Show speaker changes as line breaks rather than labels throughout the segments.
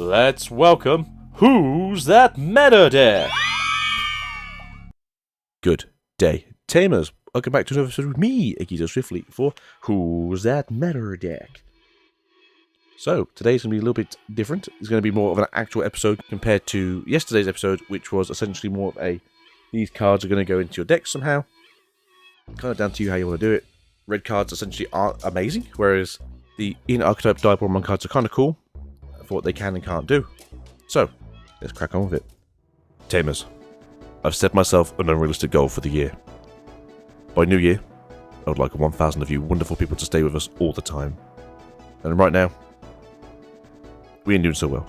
let's welcome Who's That Meta Deck? Good day, Tamers. Welcome back to another episode with me, Akizo Swiftly, for Who's That Meta Deck? So, today's going to be a little bit different. It's going to be more of an actual episode compared to yesterday's episode, which was essentially more of a, these cards are going to go into your deck somehow. Kind of down to you how you want to do it. Red cards essentially aren't amazing, whereas the In Archetype Diaboromon cards are kind of cool for what they can and can't do. So, let's crack on with it. Tamers, I've set myself an unrealistic goal for the year. By New Year, I would like 1,000 of you wonderful people to stay with us all the time. And right now, we ain't doing so well.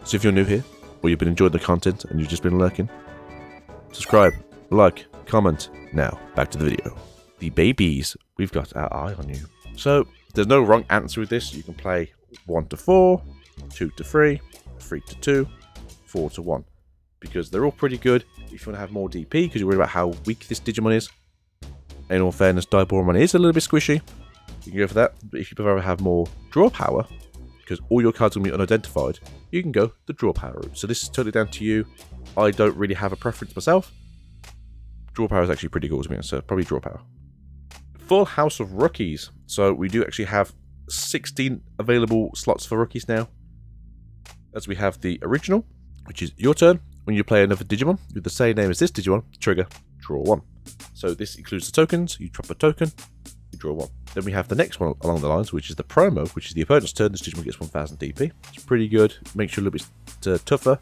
So if you're new here, or you've been enjoying the content and you've just been lurking, subscribe, like, comment. Now, back to the video. The babies, we've got our eye on you. So, there's no wrong answer with this. You can play 1 to 4, 2 to 3, 3 to 2, 4 to 1. Because they're all pretty good if you want to have more DP, because you're worried about how weak this Digimon is. In all fairness, Diaboromon is a little bit squishy. You can go for that. But if you prefer to have more draw power, because all your cards are going to be unidentified, you can go the draw power route. So this is totally down to you. I don't really have a preference myself. Draw power is actually pretty cool to me, so probably draw power. Full house of rookies. So we do actually have 16 available slots for rookies now. As we have the original, which is your turn. When you play another Digimon with the same name as this Digimon, trigger, draw 1. So this includes the tokens. You drop a token, you draw 1. Then we have the next one along the lines, which is the promo, which is the opponent's turn. This Digimon gets 1,000 DP. It's pretty good. Makes you a little bit tougher.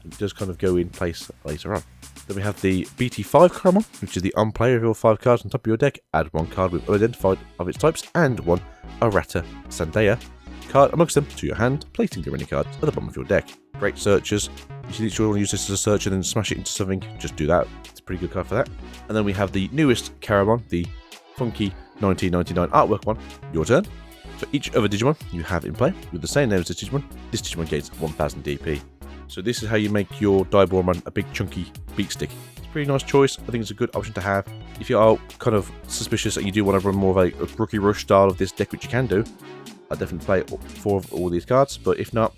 It does kind of go in place later on. Then we have the BT5 Caramon, which is the unplay of your 5 cards on top of your deck. Add 1 card with unidentified of its types and 1 Arata Sandaya card amongst them to your hand, placing the remaining cards at the bottom of your deck. Great searchers. If you literally want to use this as a searcher and then smash it into something, just do that. It's a pretty good card for that. And then we have the newest Caramon, the funky 1999 artwork one. Your turn. For each other Digimon you have in play with the same name as this Digimon gains 1,000 DP. So this is how you make your Diaboromon a big chunky beat stick. It's a pretty nice choice. I think it's a good option to have. If you are kind of suspicious and you do want to run more of a rookie rush style of this deck, which you can do, I'd definitely play 4 of all these cards. But if not,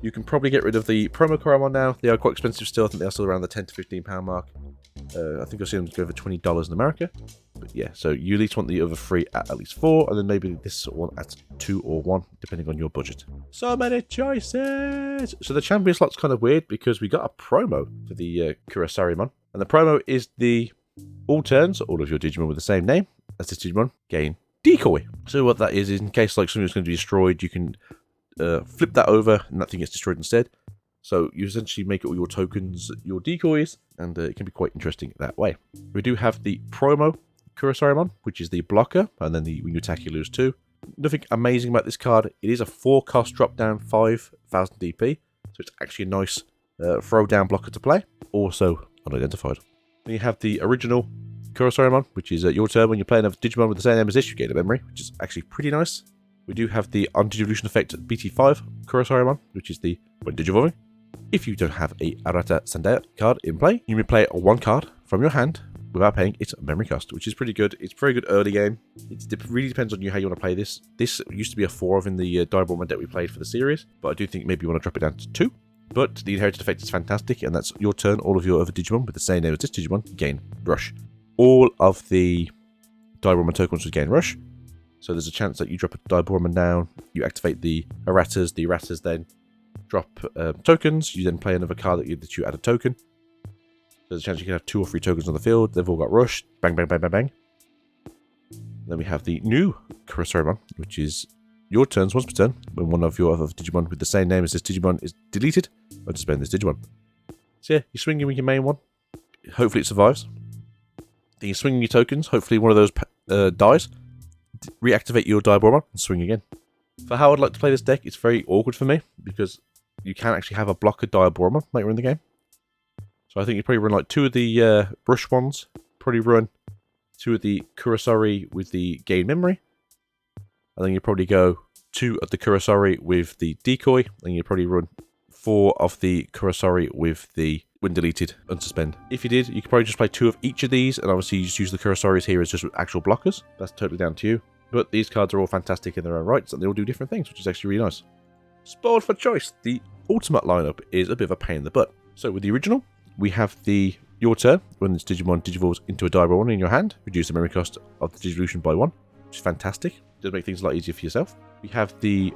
you can probably get rid of the promo Caramon now. They are quite expensive still. I think they're still around the £10 to £15 mark. I think I've seen them go for $20 in America. But yeah, so you at least want the other 3 at least 4, and then maybe this one at 2 or 1, depending on your budget. So many choices! So the champion slot's kind of weird because we got a promo for the Kurosarimon. And the promo is the all turns, all of your Digimon with the same name as this Digimon gain decoy. So what that is in case like something's going to be destroyed, you can flip that over and that thing gets destroyed instead. So you essentially make all your tokens your decoys, and it can be quite interesting that way. We do have the promo Kurosarimon, which is the blocker, and then when you attack you lose 2. Nothing amazing about this card. It is a 4 cost drop down 5,000 DP, so it's actually a nice throw down blocker to play. Also unidentified. Then you have the original Kurosarimon, which is your turn. When you play another Digimon with the same name as this, you gain a memory, which is actually pretty nice. We do have the anti-dilution effect BT5 Kurosarimon, which is the when Digivolving. If you don't have a Arata Sandaya card in play, you may play 1 card from your hand without paying its memory cost, which is pretty good. It's very good early game. It really depends on you how you want to play this. This used to be a 4 of in the Diaboromon deck we played for the series, but I do think maybe you want to drop it down to 2. But the inherited effect is fantastic, and that's your turn. All of your other Digimon with the same name as this Digimon gain Rush. All of the Diaboromon tokens will gain Rush. So there's a chance that you drop a Diaboromon down, you activate the Aratas then drop tokens, you then play another card that you add a token. There's a chance you can have 2 or 3 tokens on the field, they've all got Rush, bang, bang, bang, bang, bang. Then we have the new Kurosarimon, which is your turns once per turn, when one of your other Digimon with the same name as this Digimon is deleted, or suspend this Digimon. So yeah, you're swinging with your main one, hopefully it survives. Then you're swinging your tokens, hopefully one of those dies. Reactivate your Diaboromon and swing again. For how I'd like to play this deck, it's very awkward for me because you can actually have a blocker Diaboromon later in the game. So I think you probably run like 2 of the Rush ones, probably run 2 of the Kurosari with the gain memory, and then you probably go 2 of the Kurosari with the decoy, and you probably run 4 of the Kurosari with the when deleted unsuspend. If you did, you could probably just play 2 of each of these, and obviously you just use the Kurosaris here as just actual blockers. That's totally down to you. But these cards are all fantastic in their own rights, and they all do different things, which is actually really nice. Spoiled for choice. The ultimate lineup is a bit of a pain in the butt. So with the original, we have your turn when this Digimon digivolves into a Diaboromon in your hand, reduce the memory cost of the Digivolution by 1, which is fantastic. Does make things a lot easier for yourself. We have the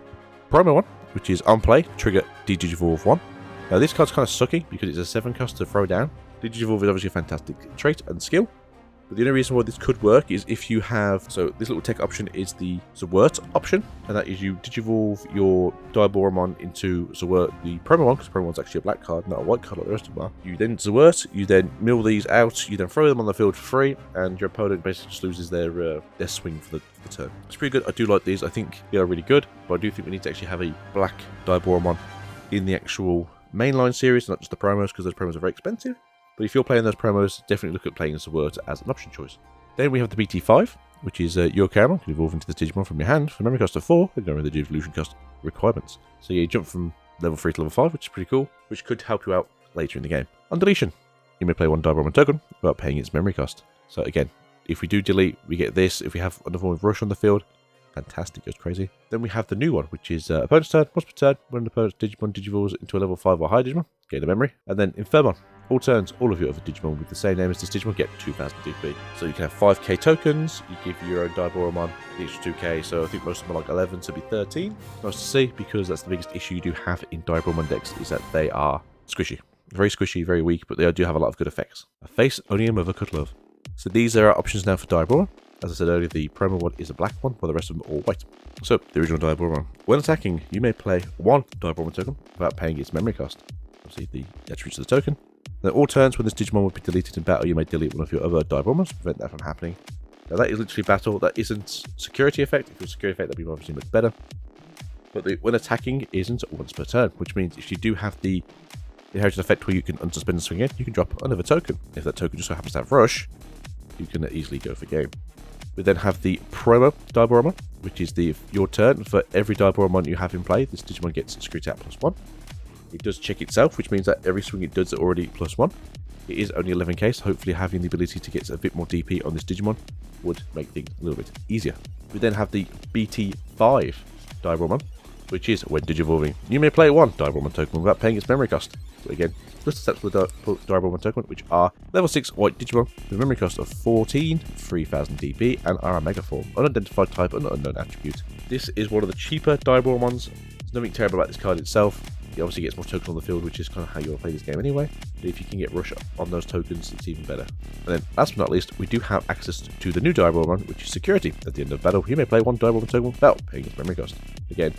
promo one, which is on play, trigger Digivolve 1. Now this card's kind of sucky because it's a 7 cost to throw down. Digivolve is obviously a fantastic trait and skill. But the only reason why this could work is if you have... So this little tech option is the Zawert option. And that is you Digivolve your Diaboromon into Zawert, the promo one, because the promo one's actually a black card, not a white card like the rest of them are. You then Zawert, you then mill these out, you then throw them on the field for free, and your opponent basically just loses their swing for the turn. It's pretty good. I do like these. I think they are really good. But I do think we need to actually have a black Diaboromon in the actual mainline series, not just the promos, because those promos are very expensive. But if you're playing those promos, definitely look at playing Zawert as an option choice. Then we have the BT5, which is your Caramel can evolve into the Digimon from your hand for memory cost of 4, ignoring the Digivolution cost requirements. So yeah, you jump from level 3 to level 5, which is pretty cool, which could help you out later in the game. On deletion, you may play one Diaboromon token without paying its memory cost. So again, if we do delete, we get this. If we have another one with Rush on the field, fantastic, goes crazy. Then we have the new one, which is opponent's turn, once per turn, when the opponent's Digimon digivolves into a level 5 or higher Digimon, gain a memory. And then Infermon. All turns, all of your other Digimon with the same name as this Digimon get 2000 DP. So you can have 5k tokens, you give your own Diaboromon the extra 2k, so I think most of them are like 11, so it'll be 13. Nice to see, because that's the biggest issue you do have in Diaboromon decks, is that they are squishy. Very squishy, very weak, but they do have a lot of good effects. A face only a mother could love. So these are our options now for Diaboromon. As I said earlier, the promo one is a black one, while the rest of them are all white. So, the original Diaboromon. When attacking, you may play one Diaboromon token without paying its memory cost. Obviously, the attributes of the token. Then all turns when this Digimon would be deleted in battle, you may delete one of your other Diaboromons to prevent that from happening. Now that is literally battle, that isn't security effect. If it was security effect, that'd be obviously much better. But when attacking isn't once per turn, which means if you do have the inheritance effect where you can unsuspend and swing in, you can drop another token. If that token just so happens to have Rush, you can easily go for game. We then have the promo Diaboromon, which is your turn. For every Diaboromon you have in play, this Digimon gets security at +1. It does check itself, which means that every swing it does is already +1. It is only 11k, so hopefully having the ability to get a bit more DP on this Digimon would make things a little bit easier. We then have the BT5 Diaboromon, which is when digivolving. You may play one Diaboromon token without paying its memory cost. So again, just steps for the Diaboromon token, which are level 6 white Digimon with a memory cost of 14, 3000 DP, and are a Mega Form, unidentified type and unknown attribute. This is one of the cheaper Diaboromons. There's nothing terrible about this card itself. It obviously gets more tokens on the field, which is kind of how you want to play this game anyway. But if you can get Rush on those tokens, it's even better. And then, last but not least, we do have access to the new Diaboromon, which is security. At the end of battle, you may play one Diaboromon token without paying its memory cost. Again,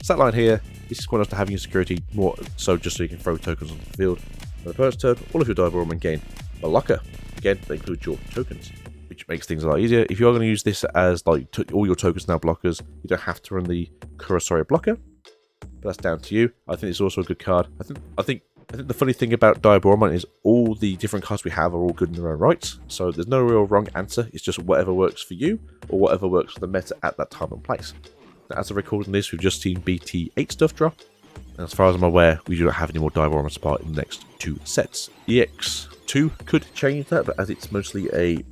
stat line here, this is quite nice to having your security more so just so you can throw tokens on the field. On the opponent's turn, all of your Diaboromon gain a locker. Again, that includes your tokens, which makes things a lot easier. If you're going to use this as like all your tokens now blockers, you don't have to run the Kurosori blocker. But that's down to you. I think it's also a good card. I think the funny thing about Diaboromon is all the different cards we have are all good in their own rights. So there's no real wrong answer. It's just whatever works for you or whatever works for the meta at that time and place. Now, as of recording this, we've just seen BT8 stuff drop. And as far as I'm aware, we do not have any more Diaboromon spot in the next 2 sets. EX2 could change that, but as it's mostly a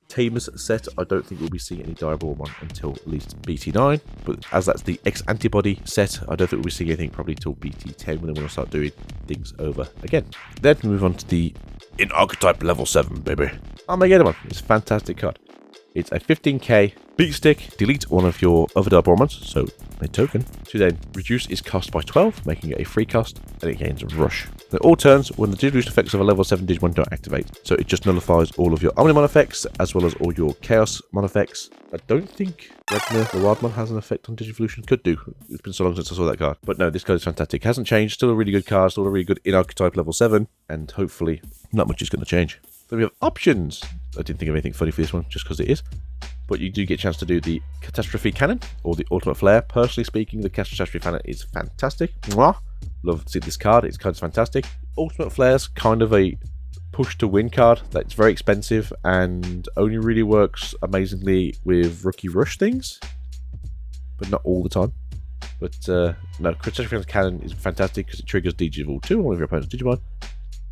Tamer's set, I don't think we'll be seeing any Diaboromon until at least BT9. But as that's the X-Antibody set, I don't think we'll be seeing anything probably till BT10 when we'll start doing things over again. Then we move on to the In Archetype Level 7, baby. Armageddon, it's a fantastic card. It's a 15k beat stick, delete one of your other Diaboromons, so a token, to then reduce its cost by 12, making it a free cost, and it gains Rush. Now, all turns when the Digivolution effects of a level 7 Digimon don't activate, so it just nullifies all of your Omnimon effects, as well as all your Chaosmon effects. I don't think Regner, the Wildmon, has an effect on Digivolution. Could do. It's been so long since I saw that card. But no, this card is fantastic. Hasn't changed, still a really good card, still a really good In-Archetype level 7, and hopefully not much is going to change. Then we have options. I didn't think of anything funny for this one, just because it is. But you do get a chance to do the Catastrophe Cannon, or the Ultimate Flare. Personally speaking, the Catastrophe Cannon is fantastic. Mwah! Love to see this card, it's kind of fantastic. Ultimate Flare's kind of a push-to-win card that's very expensive, and only really works amazingly with Rookie Rush things. But not all the time. But no, Catastrophe Cannon is fantastic, because it triggers Digivolve 2 on one of your opponent's Digimon.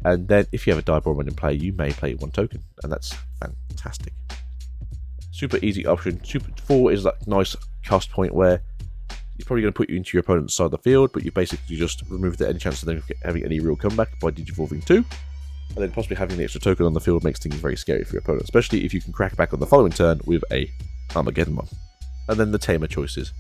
And then if you have a Diaboromon in play, you may play one token, and that's fantastic. Super easy option. Super 4 is that nice cost point where He's probably going to put you into your opponent's side of the field, but you basically just removed any chance of them having any real comeback by digivolving 2. And then possibly having the extra token on the field makes things very scary for your opponent, especially if you can crack back on the following turn with a Armageddonmon. And then the Tamer Choices.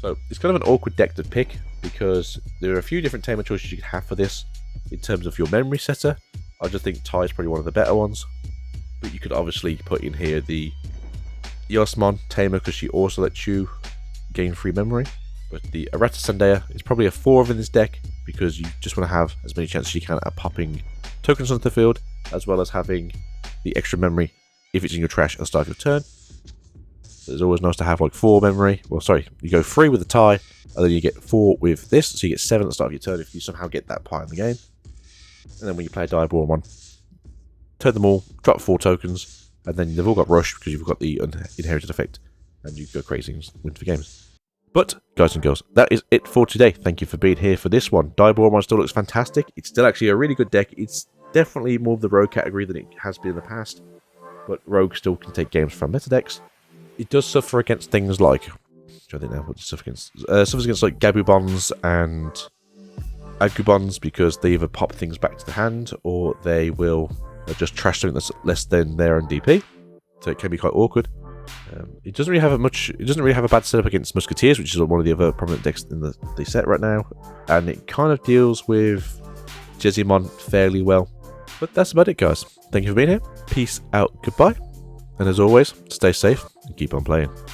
So it's kind of an awkward deck to pick because there are a few different Tamer choices you can have for this. In terms of your memory setter, I just think Ty is probably one of the better ones. But you could obviously put in here the Yosmon Tamer because she also lets you gain free memory. But the Errata Sandea is probably a 4 in this deck because you just want to have as many chances as you can at popping tokens onto the field, as well as having the extra memory if it's in your trash at the start of your turn. So it's always nice to have like 4 memory. Well, sorry, you go 3 with the tie, and then you get 4 with this, so you get 7 at the start of your turn if you somehow get that part in the game. And then when you play Diaboromon, turn them all, drop 4 tokens, and then they've all got Rush because you've got the inherited effect, and you go crazy and win for games. But, guys and girls, that is it for today. Thank you for being here for this one. Diaboromon still looks fantastic. It's still actually a really good deck. It's definitely more of the Rogue category than it has been in the past, but Rogue still can take games from meta decks. It does suffer against things like... I don't know what it suffers against. Suffers against like Gabubons and Agubons because they either pop things back to the hand or they will just trash something that's less than their own DP. So it can be quite awkward. It doesn't really have a bad setup against Musketeers, which is one of the other prominent decks in the set right now, and it kind of deals with Jezimon fairly well. But that's about it, guys. Thank you for being here. Peace out, goodbye, and as always, stay safe and keep on playing.